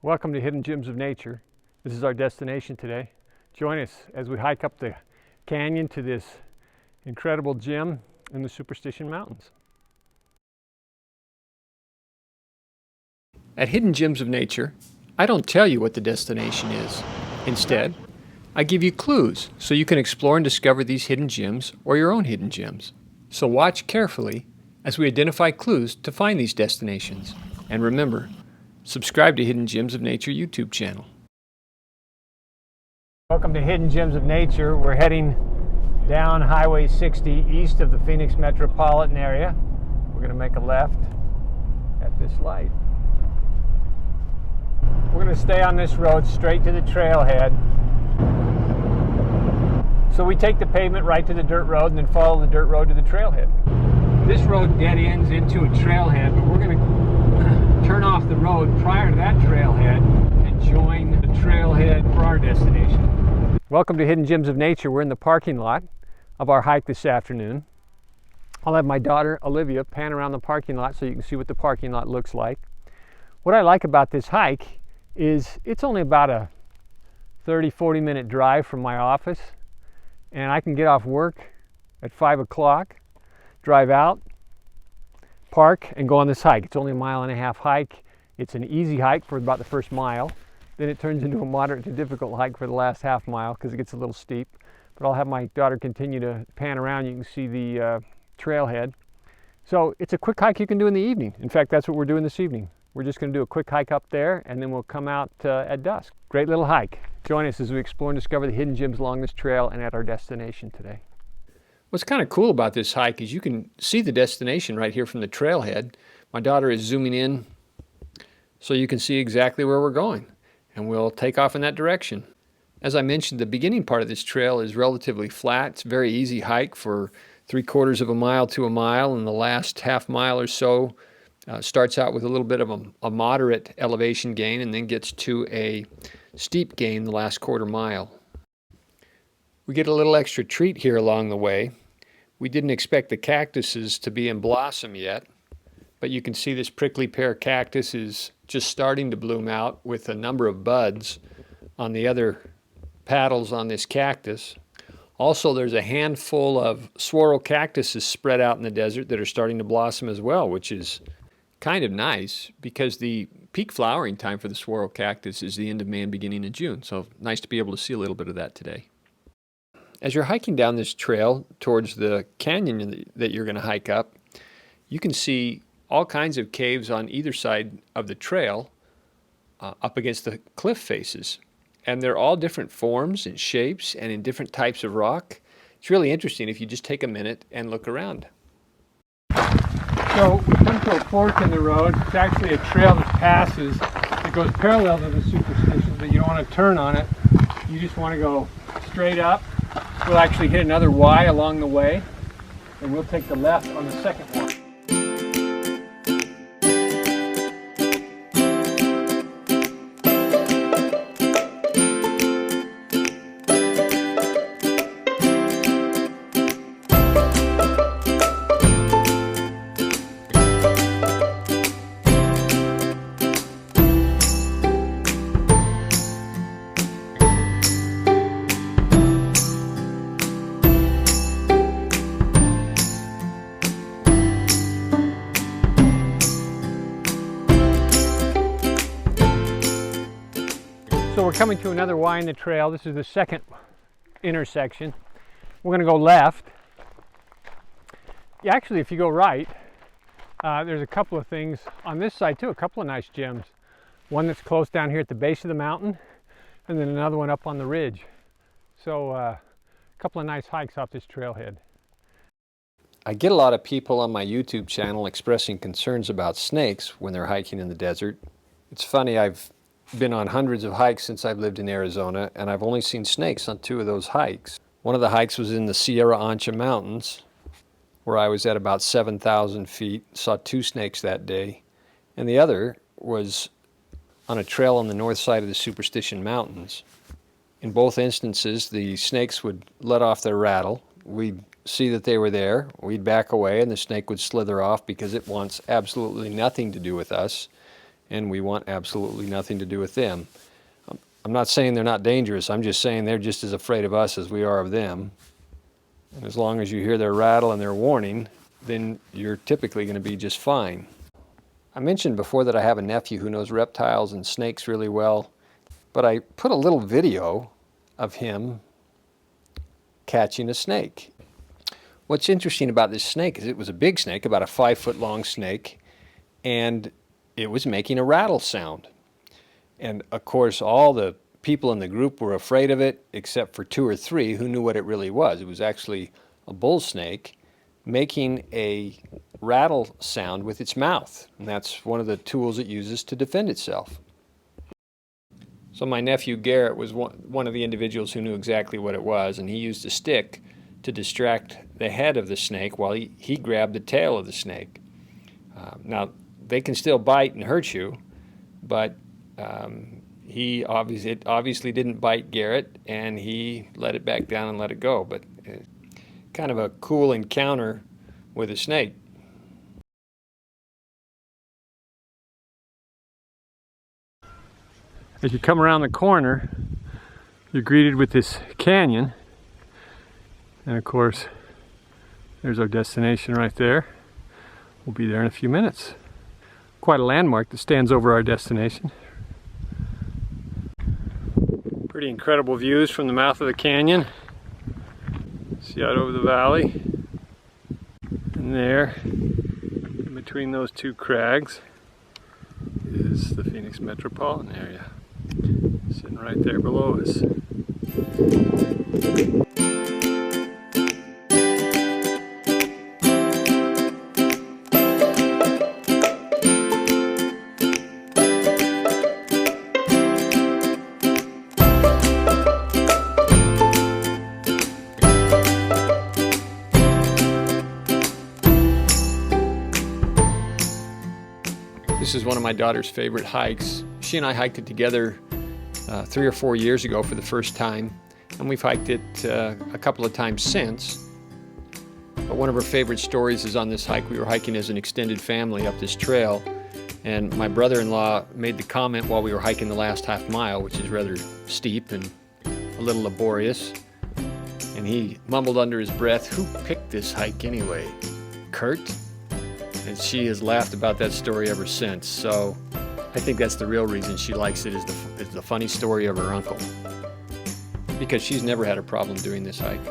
Welcome to Hidden Gems of Nature. This is our destination today. Join us as we hike up the canyon to this incredible gem in the Superstition Mountains. At Hidden Gems of Nature, I don't tell you what the destination is. Instead, I give you clues so you can explore and discover these hidden gems or your own hidden gems. So watch carefully as we identify clues to find these destinations. And remember, subscribe to Hidden Gems of Nature YouTube channel. Welcome to Hidden Gems of Nature. We're heading down Highway 60 east of the Phoenix metropolitan area. We're going to make a left at this light. We're going to stay on this road straight to the trailhead. So we take the pavement right to the dirt road and then follow the dirt road to the trailhead. This road dead ends into a trailhead, but we're going to turn off the road prior to that trailhead and join the trailhead for our destination. Welcome to Hidden Gems of Nature. We're in the parking lot of our hike this afternoon. I'll have my daughter Olivia pan around the parking lot so you can see what the parking lot looks like. What I like about this hike is it's only about a 30-40 minute drive from my office, and I can get off work at 5 o'clock, drive out, park, and go on this hike. It's only a 1.5 mile hike. It's an easy hike for about the first mile. Then it turns into a moderate to difficult hike for the last half mile because it gets a little steep. But I'll have my daughter continue to pan around. You can see the trailhead. So it's a quick hike you can do in the evening. In fact, that's what we're doing this evening. We're just going to do a quick hike up there, and then we'll come out at dusk. Great little hike. Join us as we explore and discover the hidden gems along this trail and at our destination today. What's kind of cool about this hike is you can see the destination right here from the trailhead. My daughter is zooming in so you can see exactly where we're going, and we'll take off in that direction. As I mentioned, the beginning part of this trail is relatively flat. It's a very easy hike for 3/4 of a mile to a mile, and the last half mile or so starts out with a little bit of a moderate elevation gain and then gets to a steep gain the last quarter mile. We get a little extra treat here along the way. We didn't expect the cactuses to be in blossom yet, but you can see this prickly pear cactus is just starting to bloom out with a number of buds on the other petals on this cactus. Also, there's a handful of swirl cactuses spread out in the desert that are starting to blossom as well, which is kind of nice because the peak flowering time for the swirl cactus is the end of May and beginning of June. So nice to be able to see a little bit of that today. As you're hiking down this trail towards the canyon that you're going to hike up, you can see all kinds of caves on either side of the trail up against the cliff faces. And they're all different forms and shapes and in different types of rock. It's really interesting if you just take a minute and look around. So we come to a fork in the road. It's actually a trail that passes. It goes parallel to the Superstition, but you don't want to turn on it. You just want to go straight up. We'll actually hit another Y along the way, and we'll take the left on the second one. So we're coming to another Y in the trail. This is the second intersection. We're going to go left. Yeah, actually, if you go right, there's a couple of things on this side too, a couple of nice gems. One that's close down here at the base of the mountain, and then another one up on the ridge. So a couple of nice hikes off this trailhead. I get a lot of people on my YouTube channel expressing concerns about snakes when they're hiking in the desert. It's funny, I've been on hundreds of hikes since I've lived in Arizona, and I've only seen snakes on 2 of those hikes. One of the hikes was in the Sierra Ancha Mountains, where I was at about 7,000 feet, saw 2 snakes that day, and the other was on a trail on the north side of the Superstition Mountains. In both instances, the snakes would let off their rattle. We'd see that they were there, we'd back away, and the snake would slither off because it wants absolutely nothing to do with us. and we want absolutely nothing to do with them. I'm not saying they're not dangerous, I'm just saying they're just as afraid of us as we are of them. And as long as you hear their rattle and their warning, then you're typically going to be just fine. I mentioned before that I have a nephew who knows reptiles and snakes really well, but I put a little video of him catching a snake. What's interesting about this snake is it was a big snake, about a 5-foot long snake, and it was making a rattle sound. And of course all the people in the group were afraid of it, except for 2 or 3 who knew what it really was. It was actually a bull snake making a rattle sound with its mouth, and that's one of the tools it uses to defend itself. So my nephew Garrett was one of the individuals who knew exactly what it was, and he used a stick to distract the head of the snake while he grabbed the tail of the snake. Now, they can still bite and hurt you, but it obviously didn't bite Garrett, and he let it back down and let it go. But kind of a cool encounter with a snake. As you come around the corner, you're greeted with this canyon. And of course, there's our destination right there. We'll be there in a few minutes. Quite a landmark that stands over our destination. Pretty incredible views from the mouth of the canyon. See out over the valley. And there, in between those 2 crags, is the Phoenix metropolitan area, sitting right there below us. This is one of my daughter's favorite hikes. She and I hiked it together 3 or 4 years ago for the first time, and we've hiked it a couple of times since. But one of her favorite stories is on this hike. We were hiking as an extended family up this trail, and my brother-in-law made the comment while we were hiking the last half mile, which is rather steep and a little laborious, and he mumbled under his breath, "Who picked this hike anyway? Kurt?" And she has laughed about that story ever since. So I think that's the real reason she likes it, is the funny story of her uncle. Because she's never had a problem doing this hike.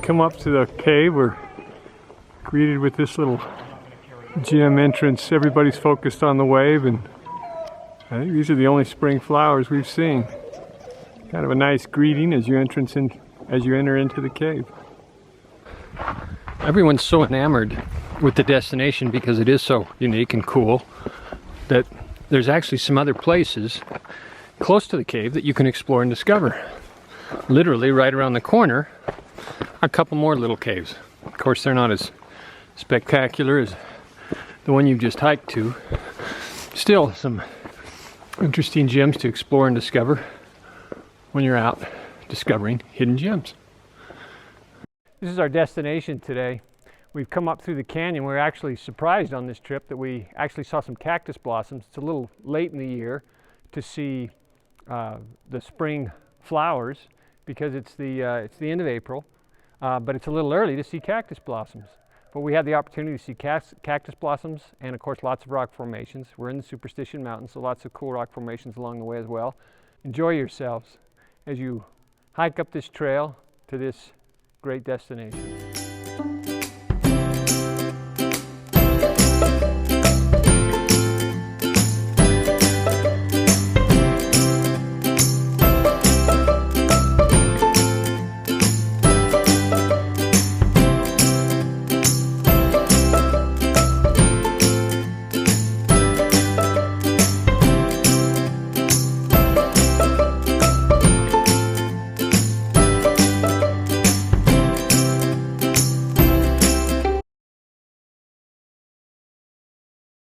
Come up to the cave, we're greeted with this little gym entrance. Everybody's focused on the wave, and I think these are the only spring flowers we've seen. Kind of a nice greeting as you enter into the cave. Everyone's so enamored with the destination because it is so unique and cool that there's actually some other places close to the cave that you can explore and discover. Literally right around the corner, a couple more little caves. Of course, they're not as spectacular as the one you've just hiked to. Still some interesting gems to explore and discover when you're out discovering hidden gems. This is our destination today. We've come up through the canyon. We're actually surprised on this trip that we actually saw some cactus blossoms. It's a little late in the year to see the spring flowers because it's the end of April. But it's a little early to see cactus blossoms. But we had the opportunity to see cactus blossoms and, of course, lots of rock formations. We're in the Superstition Mountains, so lots of cool rock formations along the way as well. Enjoy yourselves as you hike up this trail to this great destination.